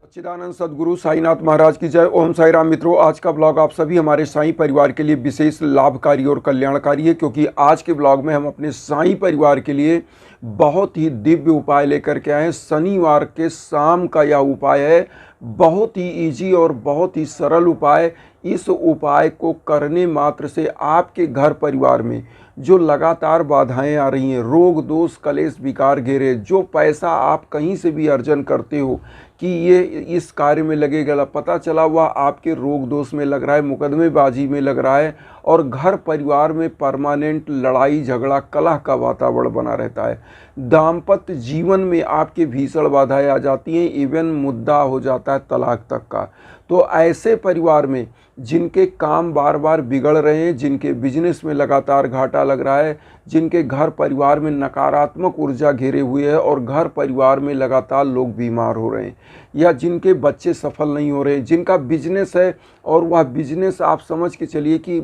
सच्चिदानंद सद्गुरु साईनाथ महाराज की जय। ओम साई राम। मित्रों, आज का ब्लॉग आप सभी हमारे साईं परिवार के लिए विशेष लाभकारी और कल्याणकारी है, क्योंकि आज के ब्लॉग में हम अपने साईं परिवार के लिए बहुत ही दिव्य उपाय लेकर के आए हैं। शनिवार के शाम का यह उपाय है, बहुत ही इजी और बहुत ही सरल उपाय। इस उपाय को करने मात्र से आपके घर परिवार में जो लगातार बाधाएं आ रही हैं, रोग दोष कलेश विकार घेरे, जो पैसा आप कहीं से भी अर्जन करते हो कि ये इस कार्य में लगेगा, पता चला हुआ आपके रोग दोष में लग रहा है, मुकदमेबाजी में लग रहा है और घर परिवार में परमानेंट लड़ाई झगड़ा कलह का वातावरण बना रहता है। दाम्पत्य जीवन में आपके भीषण बाधाएं आ जाती हैं, इवन मुद्दा हो जाता है तलाक तक का। तो ऐसे परिवार में जिनके काम बार बार बिगड़ रहे हैं, जिनके बिजनेस में लगातार घाटा लग रहा है, जिनके घर परिवार में नकारात्मक ऊर्जा घेरे हुए है और घर परिवार में लगातार लोग बीमार हो रहे हैं, या जिनके बच्चे सफल नहीं हो रहे, जिनका बिजनेस है और वह बिजनेस आप समझ के चलिए कि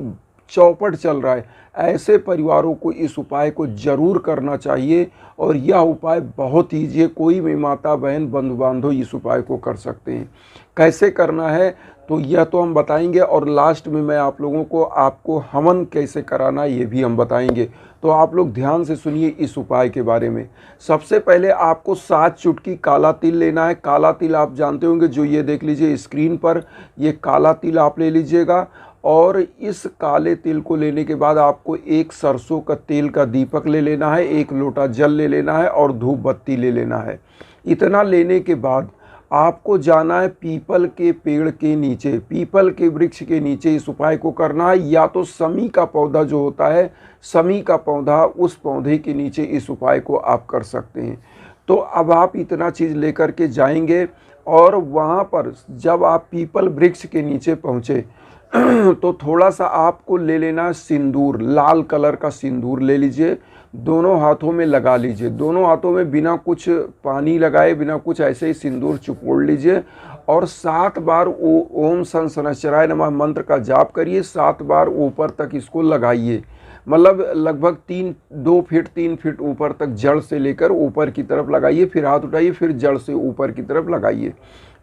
चौपट चल रहा है, ऐसे परिवारों को इस उपाय को जरूर करना चाहिए। और यह उपाय बहुत ईजी है, कोई भी माता बहन बंधु बांधव इस उपाय को कर सकते हैं। कैसे करना है तो यह तो हम बताएंगे, और लास्ट में मैं आप लोगों को आपको हवन कैसे कराना है ये भी हम बताएंगे। तो आप लोग ध्यान से सुनिए इस उपाय के बारे में। सबसे पहले आपको 7 चुटकी काला तिल लेना है। काला तिल आप जानते होंगे, जो ये देख लीजिए स्क्रीन पर, ये काला तिल आप ले लीजिएगा। और इस काले तिल को लेने के बाद आपको एक सरसों का तेल का दीपक ले लेना है, 1 लोटा जल ले लेना है और धूप बत्ती ले लेना है। इतना लेने के बाद आपको जाना है पीपल के पेड़ के नीचे, पीपल के वृक्ष के नीचे इस उपाय को करना है। या तो समी का पौधा जो होता है, समी का पौधा, उस पौधे के नीचे इस उपाय को आप कर सकते हैं। तो अब आप इतना चीज़ लेकर के जाएंगे और वहाँ पर जब आप पीपल वृक्ष के नीचे पहुँचे तो थोड़ा सा आपको ले लेना सिंदूर, लाल कलर का सिंदूर ले लीजिए, दोनों हाथों में लगा लीजिए। दोनों हाथों में बिना कुछ पानी लगाए, बिना कुछ, ऐसे ही सिंदूर चिपोड़ लीजिए और 7 बार ओम सन शनैश्चराय नमः मंत्र का जाप करिए। 7 बार ऊपर तक इसको लगाइए, मतलब लगभग 2 फीट 3 फीट ऊपर तक जड़ से लेकर ऊपर की तरफ लगाइए। फिर हाथ उठाइए, फिर जड़ से ऊपर की तरफ लगाइए।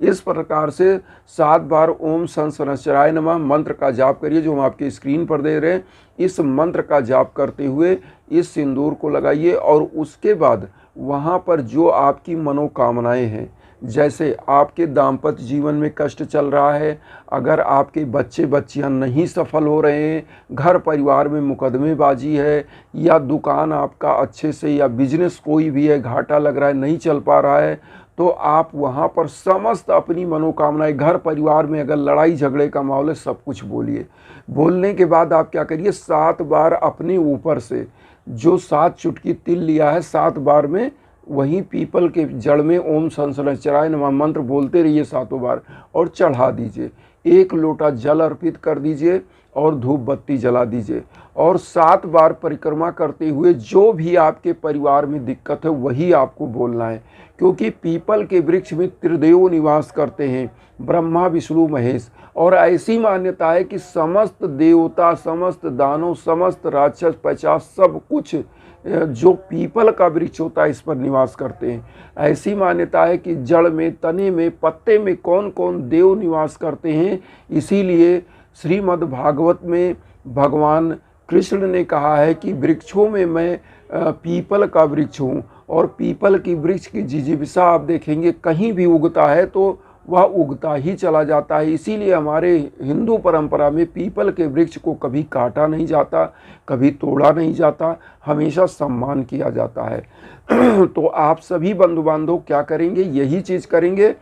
इस प्रकार से 7 बार ओम सन शनैश्चराय नमः मंत्र का जाप करिए, जो हम आपके स्क्रीन पर दे रहे हैं। इस मंत्र का जाप करते हुए इस सिंदूर को लगाइए और उसके बाद वहाँ पर जो आपकी मनोकामनाएं हैं, जैसे आपके दाम्पत्य जीवन में कष्ट चल रहा है, अगर आपके बच्चे बच्चियां नहीं सफल हो रहे हैं, घर परिवार में मुकदमेबाजी है, या दुकान आपका अच्छे से या बिजनेस कोई भी है घाटा लग रहा है, नहीं चल पा रहा है, तो आप वहाँ पर समस्त अपनी मनोकामनाएं, घर परिवार में अगर लड़ाई झगड़े का माहौल है, सब कुछ बोलिए। बोलने के बाद आप क्या करिए, 7 बार अपने ऊपर से जो 7 चुटकी तिल लिया है, 7 बार में वहीं पीपल के जड़ में ओम सन शनैश्चराय नमः मंत्र बोलते रहिए 7 बार और चढ़ा दीजिए। 1 लोटा जल अर्पित कर दीजिए और धूप बत्ती जला दीजिए। और 7 बार परिक्रमा करते हुए जो भी आपके परिवार में दिक्कत है वही आपको बोलना है, क्योंकि पीपल के वृक्ष में त्रिदेव निवास करते हैं, ब्रह्मा विष्णु महेश। और ऐसी मान्यता है कि समस्त देवता, समस्त दानव, समस्त राक्षस पिशाच सब कुछ जो पीपल का वृक्ष होता है इस पर निवास करते हैं। ऐसी मान्यता है कि जड़ में, तने में, पत्ते में कौन कौन देव निवास करते हैं। इसीलिए श्रीमद् भागवत में भगवान कृष्ण ने कहा है कि वृक्षों में मैं पीपल का वृक्ष हूँ, और पीपल की वृक्ष की जिजीविषा आप देखेंगे कहीं भी उगता है तो वह उगता ही चला जाता है। इसीलिए हमारे हिंदू परंपरा में पीपल के वृक्ष को कभी काटा नहीं जाता, कभी तोड़ा नहीं जाता, हमेशा सम्मान किया जाता है। तो आप सभी बंधु बांधव क्या करेंगे, यही चीज़ करेंगे।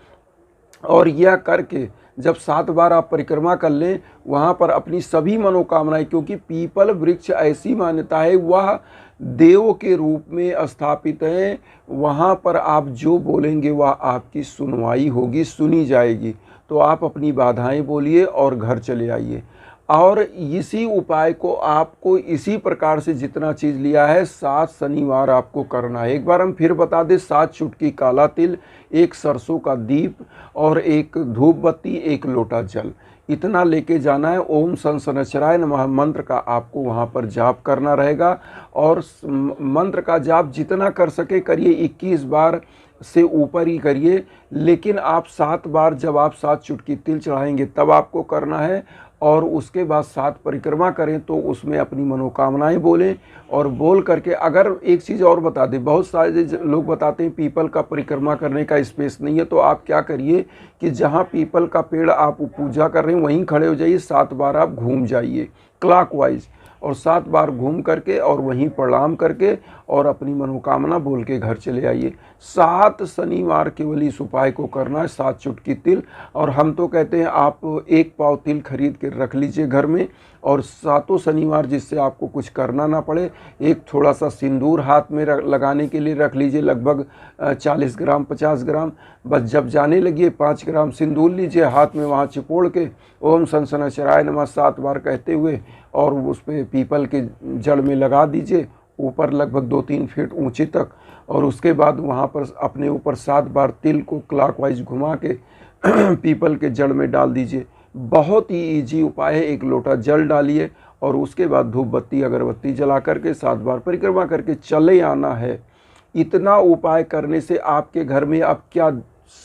और यह करके जब 7 बार आप परिक्रमा कर लें, वहाँ पर अपनी सभी मनोकामनाएं, क्योंकि पीपल वृक्ष ऐसी मान्यता है वह देव के रूप में स्थापित है, वहाँ पर आप जो बोलेंगे वह आपकी सुनवाई होगी, सुनी जाएगी। तो आप अपनी बाधाएं बोलिए और घर चले आइए। और इसी उपाय को आपको इसी प्रकार से जितना चीज़ लिया है 7 शनिवार आपको करना है। एक बार हम फिर बता दें, 7 चुटकी काला तिल, 1 सरसों का दीप और 1 धूप बत्ती, 1 लोटा जल, इतना लेके जाना है। ओम सन शनैश्चराय नमः मंत्र का आपको वहाँ पर जाप करना रहेगा। और मंत्र का जाप जितना कर सके करिए, 21 बार से ऊपर ही करिए, लेकिन आप 7 बार जब आप 7 चुटकी तिल चढ़ाएंगे तब आपको करना है। और उसके बाद 7 परिक्रमा करें तो उसमें अपनी मनोकामनाएं बोलें। और बोल करके, अगर एक चीज़ और बता दें, बहुत सारे लोग बताते हैं पीपल का परिक्रमा करने का स्पेस नहीं है, तो आप क्या करिए कि जहाँ पीपल का पेड़ आप पूजा कर रहे हैं वहीं खड़े हो जाइए, 7 बार आप घूम जाइए क्लॉकवाइज, और 7 बार घूम करके और वहीं प्रणाम करके और अपनी मनोकामना बोल के घर चले आइए। 7 शनिवार केवल इस उपाय को करना है, 7 चुटकी तिल। और हम तो कहते हैं आप 1 पाव तिल खरीद के रख लीजिए घर में, और 7 शनिवार, जिससे आपको कुछ करना ना पड़े, एक थोड़ा सा सिंदूर हाथ में लगाने के लिए रख लीजिए, लगभग 40 ग्राम 50 ग्राम। बस जब जाने लगिए 5 ग्राम सिंदूर लीजिए हाथ में, वहाँ चिपोड़ के ओम शनशनाचराय नमः 7 बार कहते हुए और उस पर पीपल के जड़ में लगा दीजिए, ऊपर लगभग 2-3 फीट ऊंचे तक। और उसके बाद वहाँ पर अपने ऊपर 7 बार तिल को क्लॉकवाइज घुमा के पीपल के जड़ में डाल दीजिए। बहुत ही इजी उपाय है। 1 लोटा जल डालिए और उसके बाद धूप बत्ती अगरबत्ती जला करके 7 बार परिक्रमा करके चले आना है। इतना उपाय करने से आपके घर में अब क्या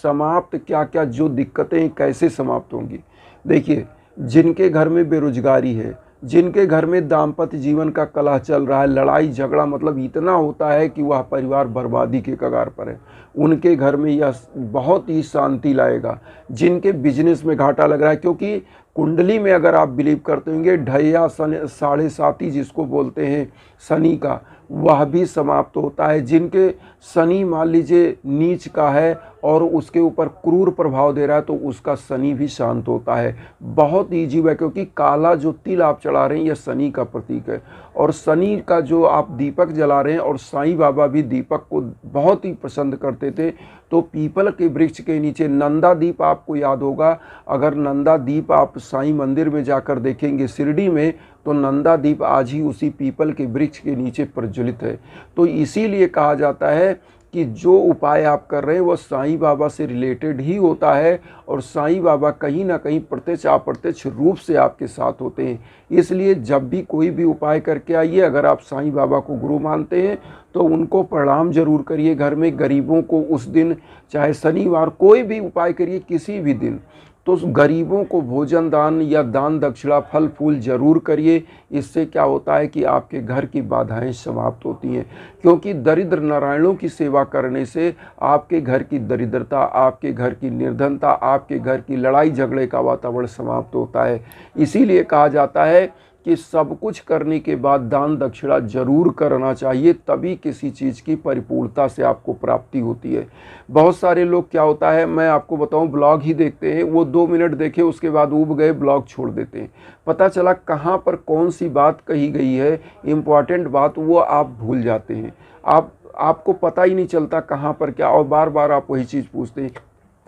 समाप्त, क्या क्या जो दिक्कतें कैसे समाप्त होंगी। देखिए, जिनके घर में बेरोजगारी है, जिनके घर में दाम्पत्य जीवन का कलह चल रहा है, लड़ाई झगड़ा मतलब इतना होता है कि वह परिवार बर्बादी के कगार पर है, उनके घर में यह बहुत ही शांति लाएगा। जिनके बिजनेस में घाटा लग रहा है, क्योंकि कुंडली में अगर आप बिलीव करते होंगे ढैया साढ़े साती जिसको बोलते हैं शनि का, वह भी समाप्त होता है। जिनके शनि मान लीजिए नीच का है और उसके ऊपर क्रूर प्रभाव दे रहा है, तो उसका शनि भी शांत होता है। बहुत ईजी है, क्योंकि काला जो तिल आप चढ़ा रहे हैं यह शनि का प्रतीक है। और शनि का जो आप दीपक जला रहे हैं, और साईं बाबा भी दीपक को बहुत ही पसंद करते थे, तो पीपल के वृक्ष के नीचे नंदा दीप, आपको याद होगा, अगर नंदा दीप आप साईं मंदिर में जाकर देखेंगे शिरडी में, तो नंदा दीप आज ही उसी पीपल के वृक्ष के नीचे प्रज्वलित है। तो इसीलिए कहा जाता है कि जो उपाय आप कर रहे हैं वह साईं बाबा से रिलेटेड ही होता है, और साईं बाबा कहीं ना कहीं प्रत्यक्ष अप्रत्यक्ष रूप से आपके साथ होते हैं। इसलिए जब भी कोई भी उपाय करके आइए, अगर आप साईं बाबा को गुरु मानते हैं तो उनको प्रणाम जरूर करिए। घर में गरीबों को उस दिन, चाहे शनिवार, कोई भी उपाय करिए किसी भी दिन, तो गरीबों को भोजन दान या दान दक्षिणा फल फूल जरूर करिए। इससे क्या होता है कि आपके घर की बाधाएं समाप्त होती हैं, क्योंकि दरिद्र नारायणों की सेवा करने से आपके घर की दरिद्रता, आपके घर की निर्धनता, आपके घर की लड़ाई झगड़े का वातावरण समाप्त होता है। इसीलिए कहा जाता है कि सब कुछ करने के बाद दान दक्षिणा जरूर करना चाहिए, तभी किसी चीज़ की परिपूर्णता से आपको प्राप्ति होती है। बहुत सारे लोग क्या होता है, मैं आपको बताऊं, ब्लॉग ही देखते हैं, वो 2 मिनट देखे उसके बाद ऊब गए, ब्लॉग छोड़ देते हैं। पता चला कहाँ पर कौन सी बात कही गई है, इम्पॉर्टेंट बात, वो आप भूल जाते हैं। आपको पता ही नहीं चलता कहाँ पर क्या, और बार बार आप वही चीज़ पूछते हैं।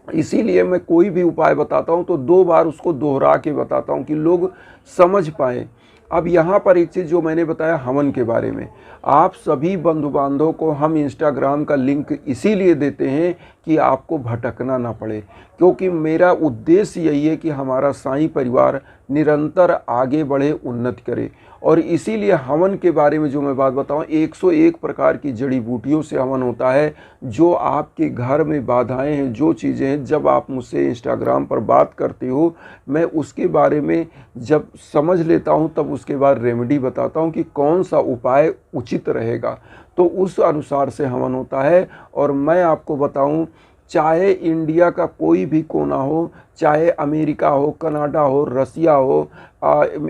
इसीलिए मैं कोई भी उपाय बताता हूं तो 2 बार उसको दोहरा के बताता हूं कि लोग समझ पाएँ। अब यहाँ पर एक चीज़ जो मैंने बताया हवन के बारे में, आप सभी बंधु बांधवों को हम इंस्टाग्राम का लिंक इसीलिए देते हैं कि आपको भटकना ना पड़े, क्योंकि मेरा उद्देश्य यही है कि हमारा साईं परिवार निरंतर आगे बढ़े, उन्नति करे। और इसीलिए हवन के बारे में जो मैं बात बताऊं, 101 प्रकार की जड़ी बूटियों से हवन होता है। जो आपके घर में बाधाएं हैं, जो चीज़ें हैं, जब आप मुझसे इंस्टाग्राम पर बात करते हो, मैं उसके बारे में जब समझ लेता हूं तब उसके बाद रेमेडी बताता हूं कि कौन सा उपाय उचित रहेगा, तो उस अनुसार से हवन होता है। और मैं आपको बताऊं, चाहे इंडिया का कोई भी कोना हो, चाहे अमेरिका हो, कनाडा हो, रसिया हो,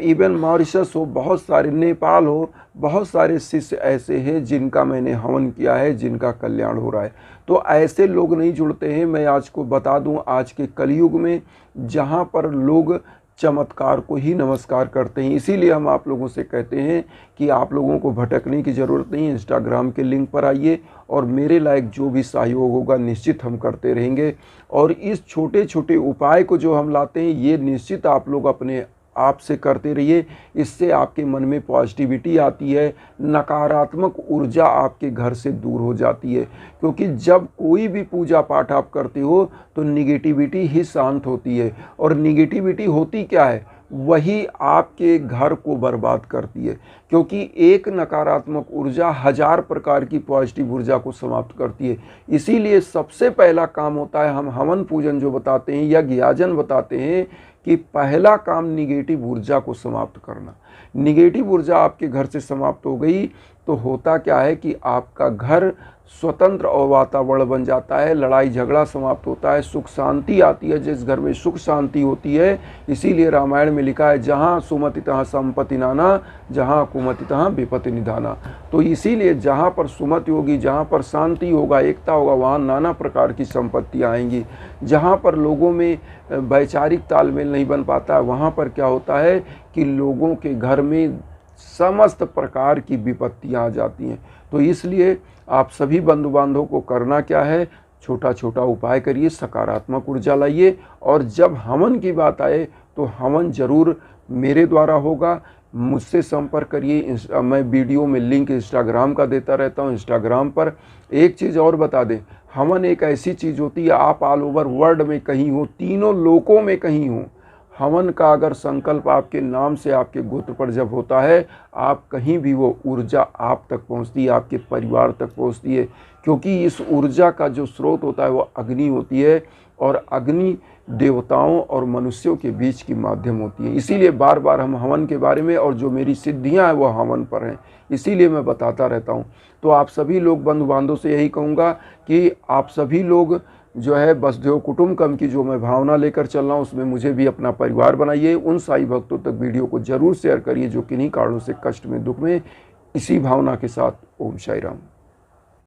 इवन मॉरिशस हो, बहुत सारे, नेपाल हो, बहुत सारे शिष्य ऐसे हैं जिनका मैंने हवन किया है, जिनका कल्याण हो रहा है। तो ऐसे लोग नहीं जुड़ते हैं। मैं आज को बता दूं, आज के कलयुग में जहां पर लोग चमत्कार को ही नमस्कार करते हैं, इसीलिए हम आप लोगों से कहते हैं कि आप लोगों को भटकने की ज़रूरत नहीं है। इंस्टाग्राम के लिंक पर आइए और मेरे लायक जो भी सहयोग होगा निश्चित हम करते रहेंगे। और इस छोटे छोटे उपाय को जो हम लाते हैं, ये निश्चित आप लोग अपने आप से करते रहिए। इससे आपके मन में पॉजिटिविटी आती है, नकारात्मक ऊर्जा आपके घर से दूर हो जाती है। क्योंकि जब कोई भी पूजा पाठ आप करते हो तो निगेटिविटी ही शांत होती है। और निगेटिविटी होती क्या है, वही आपके घर को बर्बाद करती है, क्योंकि एक नकारात्मक ऊर्जा 1000 प्रकार की पॉजिटिव ऊर्जा को समाप्त करती है। इसीलिए सबसे पहला काम होता है, हम हवन पूजन जो बताते हैं या ज्ञाजन बताते हैं, कि पहला काम निगेटिव ऊर्जा को समाप्त करना। निगेटिव ऊर्जा आपके घर से समाप्त हो गई तो होता क्या है कि आपका घर स्वतंत्र और वातावरण बन जाता है, लड़ाई झगड़ा समाप्त होता है, सुख शांति आती है। जिस घर में सुख शांति होती है, इसीलिए रामायण में लिखा है, जहाँ सुमति तहाँ संपत्ति नाना, जहाँ कुमति तहाँ विपत्ति निधाना। तो इसीलिए जहाँ पर सुमति होगी, जहाँ पर शांति होगा, एकता होगा, वहाँ नाना प्रकार की संपत्तियाँ आएंगी। जहाँ पर लोगों में वैचारिक तालमेल नहीं बन पाता, वहाँ पर क्या होता है कि लोगों के घर में समस्त प्रकार की विपत्तियाँ आ जाती हैं। तो इसलिए आप सभी बंधु बांधवों को करना क्या है, छोटा छोटा उपाय करिए, सकारात्मक ऊर्जा लाइए। और जब हवन की बात आए तो हवन जरूर मेरे द्वारा होगा, मुझसे संपर्क करिए। मैं वीडियो में लिंक इंस्टाग्राम का देता रहता हूँ, इंस्टाग्राम पर। एक चीज़ और बता दें, हवन एक ऐसी चीज़ होती है, आप ऑल ओवर वर्ल्ड में कहीं हो, तीनों लोकों में कहीं हो, हवन का अगर संकल्प आपके नाम से आपके गोत्र पर जब होता है, आप कहीं भी वो ऊर्जा आप तक पहुंचती है, आपके परिवार तक पहुंचती है। क्योंकि इस ऊर्जा का जो स्रोत होता है वो अग्नि होती है, और अग्नि देवताओं और मनुष्यों के बीच की माध्यम होती है। इसीलिए बार बार हम हवन के बारे में, और जो मेरी सिद्धियां हैं वो हवन पर हैं, इसीलिए मैं बताता रहता हूं। तो आप सभी लोग बंधु बांधव से यही कहूँगा कि आप सभी लोग जो है वसुधैव कुटुंबकम की जो मैं भावना लेकर चल रहा हूँ, उसमें मुझे भी अपना परिवार बनाइए। उन साई भक्तों तक वीडियो को जरूर शेयर करिए जो किन्हीं कारणों से कष्ट में, दुख में। इसी भावना के साथ ओम साई राम।